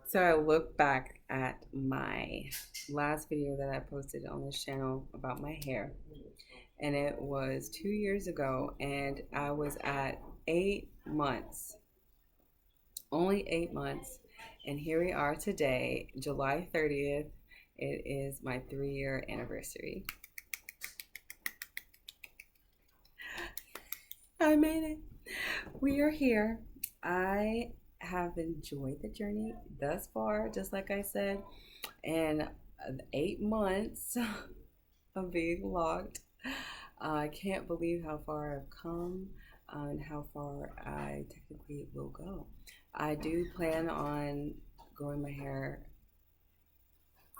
So I look back at my last video that I posted on this channel about my hair, and it was 2 years ago, and I was at 8 months, only 8 months, and here we are today, July 30th. It is my 3 year anniversary. I made it. We are here. I have enjoyed the journey thus far, just like I said, and 8 months of being locked. I can't believe how far I've come and how far I technically will go. I do plan on growing my hair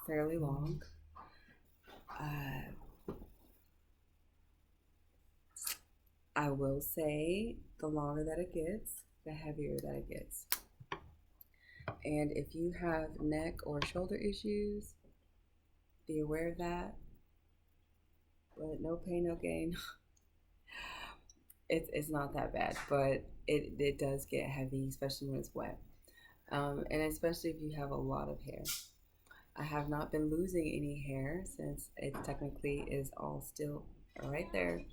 fairly long. Uh, I will say the longer that it gets, the heavier that it gets. And if you have neck or shoulder issues, be aware of that. But no pain, no gain. It's not that bad, but it does get heavy, especially when it's wet. And especially if you have a lot of hair. I have not been losing any hair since it technically is all still right there,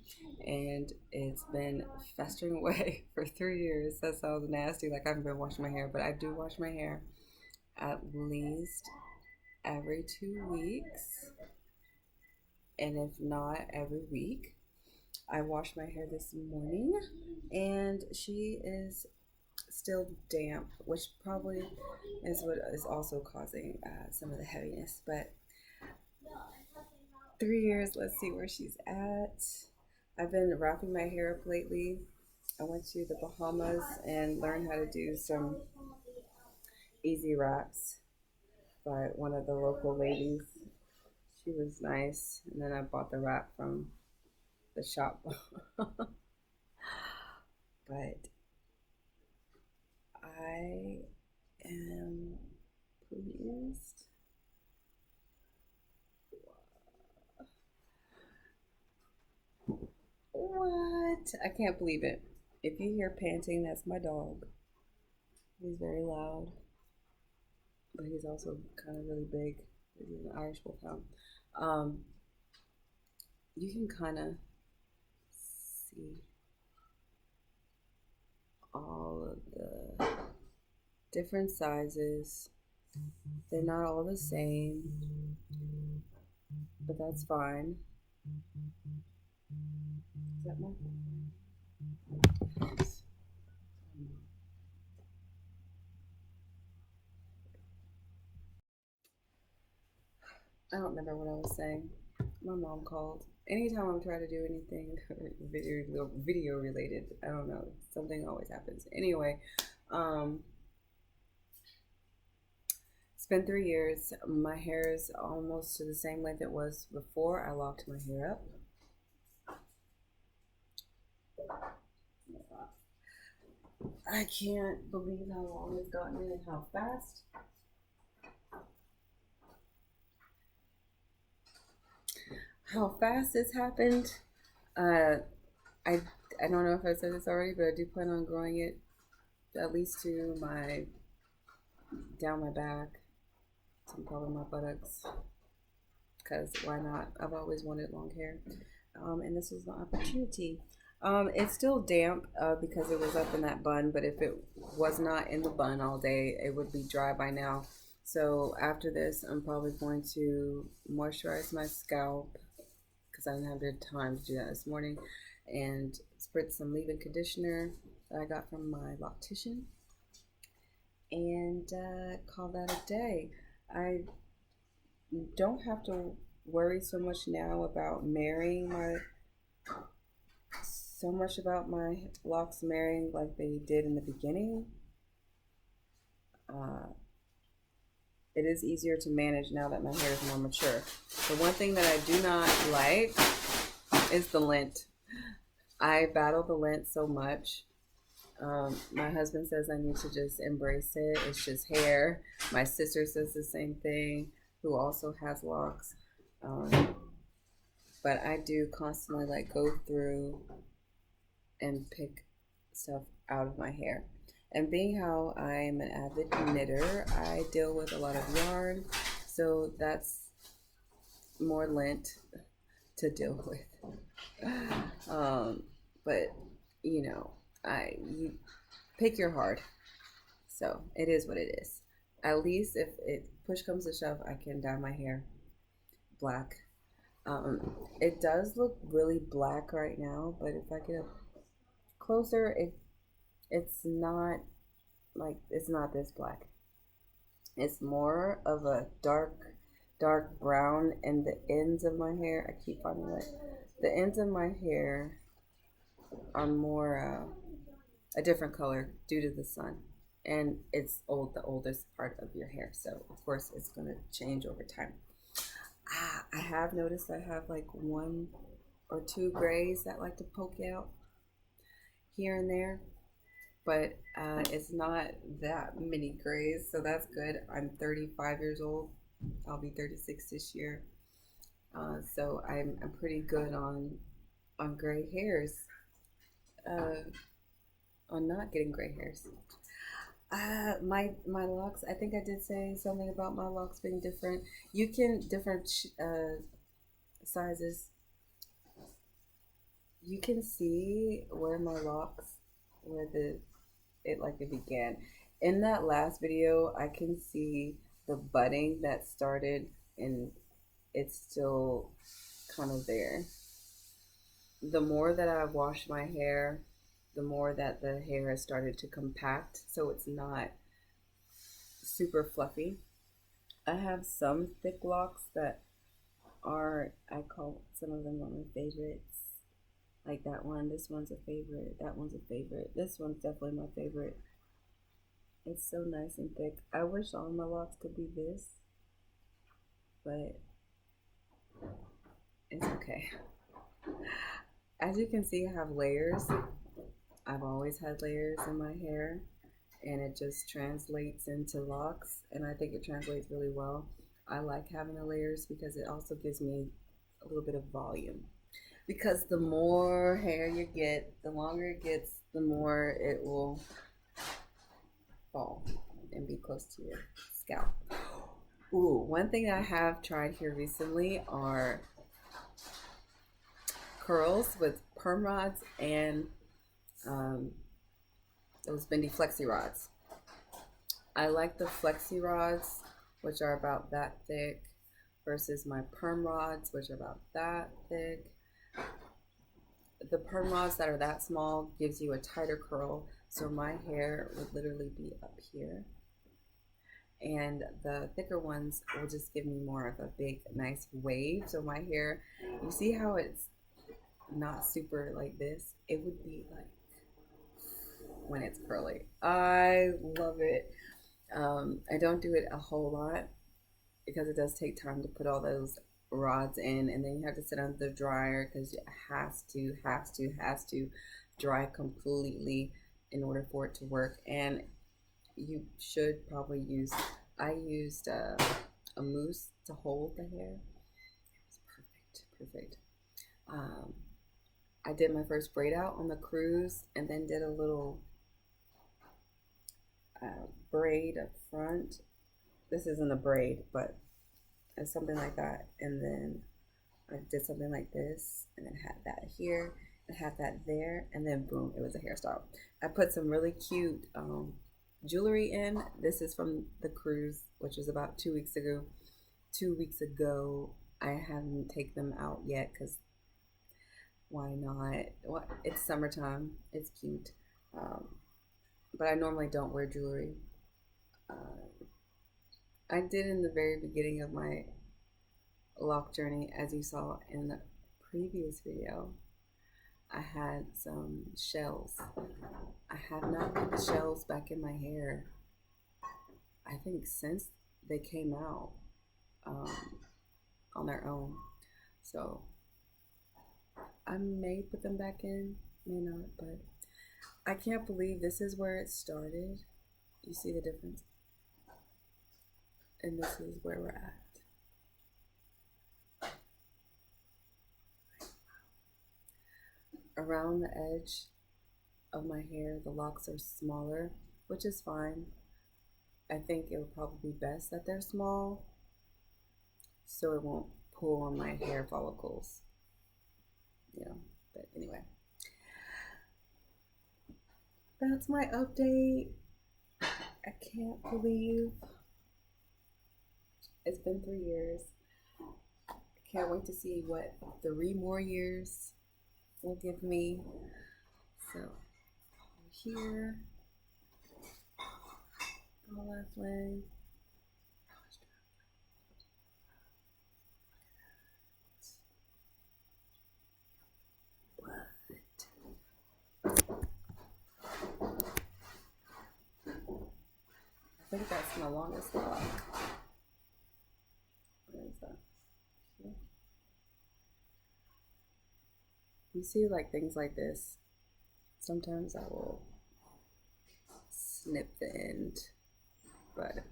and it's been festering away for 3 years. That sounds nasty, like I haven't been washing my hair, but I do wash my hair at least every 2 weeks, and if not every week. I washed my hair this morning, and she is still damp, which probably is what is also causing some of the heaviness. But 3 years, let's see where she's at. I've been wrapping my hair up lately. I went to the Bahamas and learned how to do some easy wraps by one of the local ladies. She was nice, and then I bought the wrap from the shop. But I am pleased. What? I can't believe it. If you hear panting, that's my dog. He's very loud, but he's also kind of really big. He's an Irish wolfhound. Um, you can kind of see all of the different sizes. They're not all the same, but that's fine. Is that my? I don't remember what I was saying. My mom called. Anytime I'm trying to do anything video related, I don't know, something always happens. Anyway, um, it's been 3 years. My hair is almost to the same length it was before I locked my hair up. I can't believe how long it's gotten and how fast. How fast it's happened. Uh, I I don't know if I said this already, but I do plan on growing it at least to my down my back, to probably my buttocks. Because why not? I've always wanted long hair, and this is the opportunity. It's still damp because it was up in that bun, but if it was not in the bun all day, it would be dry by now. So after this, I'm probably going to moisturize my scalp because I didn't have the time to do that this morning, and spritz some leave-in conditioner that I got from my loctician, and call that a day. I don't have to worry so much now about marrying my locks marrying like they did in the beginning. Uh, it is easier to manage now that my hair is more mature. The one thing that I do not like is the lint. I battle the lint so much. My husband says I need to just embrace it. It's just hair. My sister says the same thing, who also has locks. But I do constantly like go through and pick stuff out of my hair. And being how I'm an avid knitter, I deal with a lot of yarn, so that's more lint to deal with. Um, but you know, you pick your hard. So it is what it is. At least if it push comes to shove, I can dye my hair black. It does look really black right now, but if I get up closer, it's not like it's not this black. It's more of a dark brown, and the ends of my hair, I keep finding that the ends of my hair are more a different color due to the sun. And it's the oldest part of your hair, so of course it's going to change over time. I have noticed I have like one or two grays that like to poke out here and there, but it's not that many grays, so that's good. I'm 35 years old. I'll be 36 this year, so I'm pretty good on gray hairs, uh, on not getting gray hairs. My locks. I think I did say something about my locks being different. You can different sizes. You can see where my locks, where it began. In that last video, I can see the budding that started, and it's still kind of there. The more that I wash my hair, the more that the hair has started to compact, so it's not super fluffy. I have some thick locks that are, I call some of them my favorites. Like that one, this one's a favorite, that one's a favorite. This one's definitely my favorite. It's so nice and thick. I wish all my locks could be this, but it's okay. As you can see, I have layers. I've always had layers in my hair, and it just translates into locks, and I think it translates really well. I like having the layers because it also gives me a little bit of volume. Because the more hair you get, the longer it gets, the more it will fall and be close to your scalp. Ooh, one thing I have tried here recently are curls with perm rods and those bendy flexi rods. I like the flexi rods, which are about that thick, versus my perm rods, which are about that thick. The perm rods that are that small gives you a tighter curl, so my hair would literally be up here. And the thicker ones will just give me more of a big, nice wave. So my hair, you see how it's not super like this? It would be like when it's curly. I love it. I don't do it a whole lot because it does take time to put all those rods in, and then you have to sit under the dryer because it has to dry completely in order for it to work. And you should probably use, I used a mousse to hold the hair. It was perfect. I did my first braid out on the cruise, and then did a little braid up front. This isn't a braid, but it's something like that. And then I did something like this, and then had that here, and had that there, and then boom, it was a hairstyle. I put some really cute jewelry in. This is from the cruise, which was about 2 weeks ago. 2 weeks ago, I haven't taken them out yet because why not? Well, it's summertime. It's cute. But I normally don't wear jewelry. I did in the very beginning of my lock journey, as you saw in the previous video. I had some shells. I have not put shells back in my hair, I think, since they came out on their own. So I may put them back in, may not, but I can't believe this is where it started. You see the difference? And this is where we're at. Around the edge of my hair, the locks are smaller, which is fine. I think it would probably be best that they're small so it won't pull on my hair follicles, you know. But anyway, that's my update. I can't believe it's been 3 years. I can't wait to see what 3 more years will give me. So here, all left leg. I think that's my longest lock. Where is that? You see, like things like this, sometimes I will snip the end, but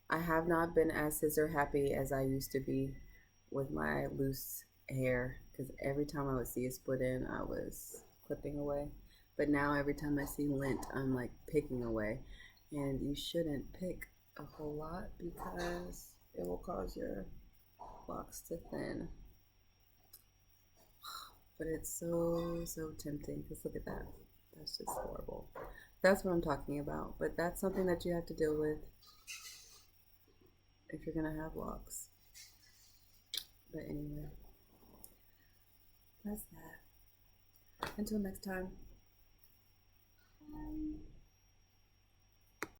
I have not been as scissor happy as I used to be with my loose hair, because every time I would see a split end, I was clipping away. But now every time I see lint, I'm like picking away. And you shouldn't pick a whole lot because it will cause your locks to thin. But it's so tempting, because look at that. That's just horrible. That's what I'm talking about. But that's something that you have to deal with if you're gonna have locks. But anyway, that's that. Until next time.